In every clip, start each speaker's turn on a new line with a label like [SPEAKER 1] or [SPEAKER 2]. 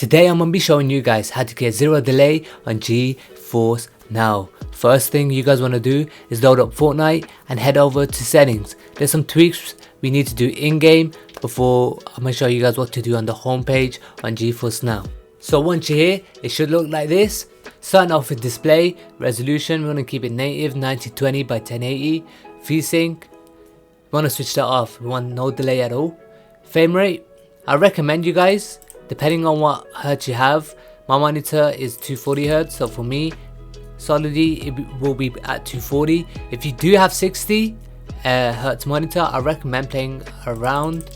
[SPEAKER 1] Today I'm going to be showing you guys how to get zero delay on Geforce now. First thing you guys want to do is load up Fortnite and head over to settings. There's some tweaks we need to do in-game before I'm going to show you guys what to do on the home page on Geforce now. So once you're here, it should look like this. Starting off with display, resolution, we want to keep it native 1920 by 1080. VSync, we want to switch that off, we want no delay at all. Frame rate, I recommend you guys, depending on what hertz you have. My monitor is 240 hertz, so for me solidly it will be at 240. If you do have 60 hertz monitor, I recommend playing around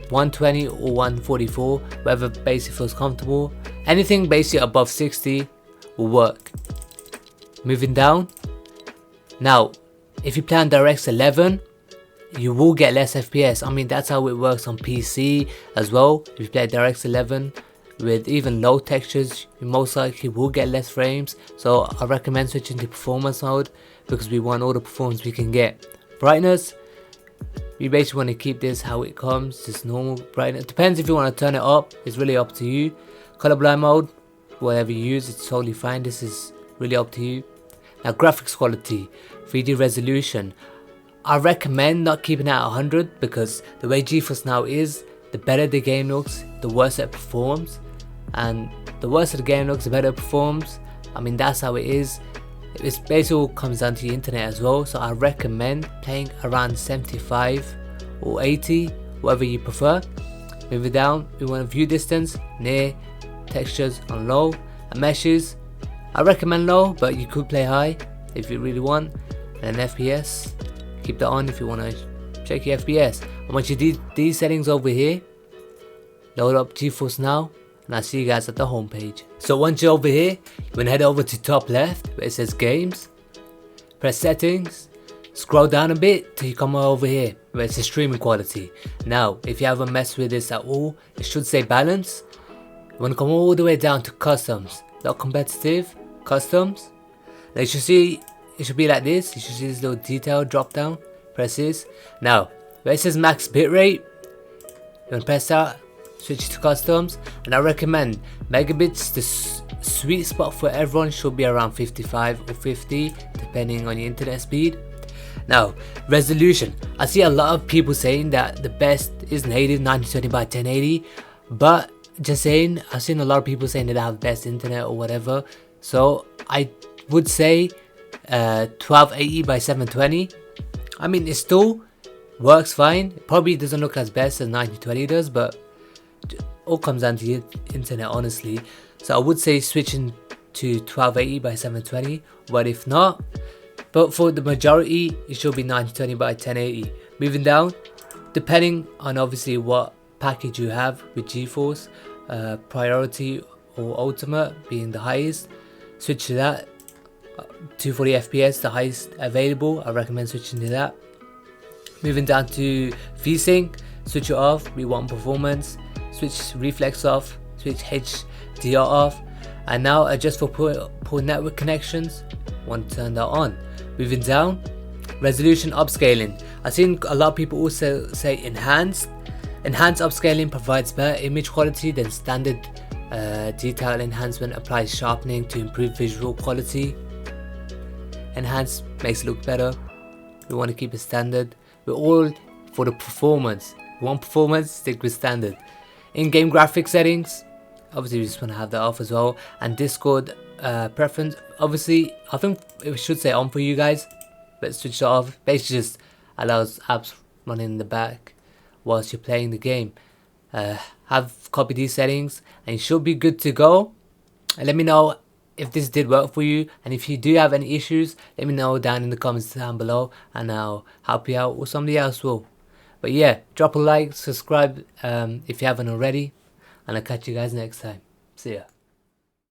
[SPEAKER 1] 120 or 144, whatever basic feels comfortable. Anything basic above 60 will work. Moving down, now if you play on DirectX 11, you will get less FPS. I mean, that's how it works on PC as well. If you play DirectX 11 with even low textures, you most likely will get less frames. So I recommend switching to performance mode because we want all the performance we can get. Brightness, we basically want to keep this how it comes, just normal brightness. Depends if you want to turn it up, it's really up to you. Colorblind mode, whatever you use, it's totally fine. This is really up to you. Now graphics quality, 3D resolution, I recommend not keeping it at 100 because the way Geforce now is, the better the game looks, the worse it performs. And the worse the game looks, the better it performs. I mean, that's how it is. It's basically all comes down to the internet as well. So I recommend playing around 75 or 80, whatever you prefer. Moving down, we want view distance, near, textures on low, and meshes. I recommend low, but you could play high if you really want. And FPS, keep that on if you want to check your FPS. And once you do these settings over here, load up Geforce now, and I'll see you guys at the home page. So once you're over here, you want to head over to top left where it says games, press settings, scroll down a bit till you come over here where it says streaming quality. Now if you haven't messed with this at all, it should say balance. You want to come all the way down to customs, not competitive, customs. Now you should see, it should be like this. You should see this little detail drop down. Press this. Now where it says max bitrate, you want to press that, switch to customs, and I recommend megabits. The sweet spot for everyone should be around 55 or 50 depending on your internet speed. Now resolution, I see a lot of people saying that the best is native 1920 by 1080, but just saying, I've seen a lot of people saying that they have best internet or whatever, so I would say 1280 by 720. I mean, it still works fine. It probably doesn't look as best as 1920 does, but it all comes down to the internet, honestly. So I would say switching to 1280 by 720, but if not, but for the majority it should be 1920 by 1080. Moving down, depending on obviously what package you have with Geforce, priority or ultimate being the highest, switch to that. 240 FPS, the highest available, I recommend switching to that. Moving down to VSync, switch it off, we want performance, switch reflex off, switch HDR off, and now adjust for poor network connections, want to turn that on. Moving down, resolution upscaling, I've seen a lot of people also say enhanced. Enhanced upscaling provides better image quality than standard. Detail enhancement applies sharpening to improve visual quality. Enhanced makes it look better. We want to keep it standard. We're all for the performance. We want performance, stick with standard. In-game graphics settings, obviously we just want to have that off as well. And Discord preference, obviously I think it should say on for you guys, but switch it off. Basically just allows apps running in the back whilst you're playing the game. Have copied these settings and you should be good to go. And let me know if this did work for you, and if you do have any issues, let me know down in the comments down below and I'll help you out, or somebody else will. But yeah, drop a like, subscribe if you haven't already, and I'll catch you guys next time. See ya.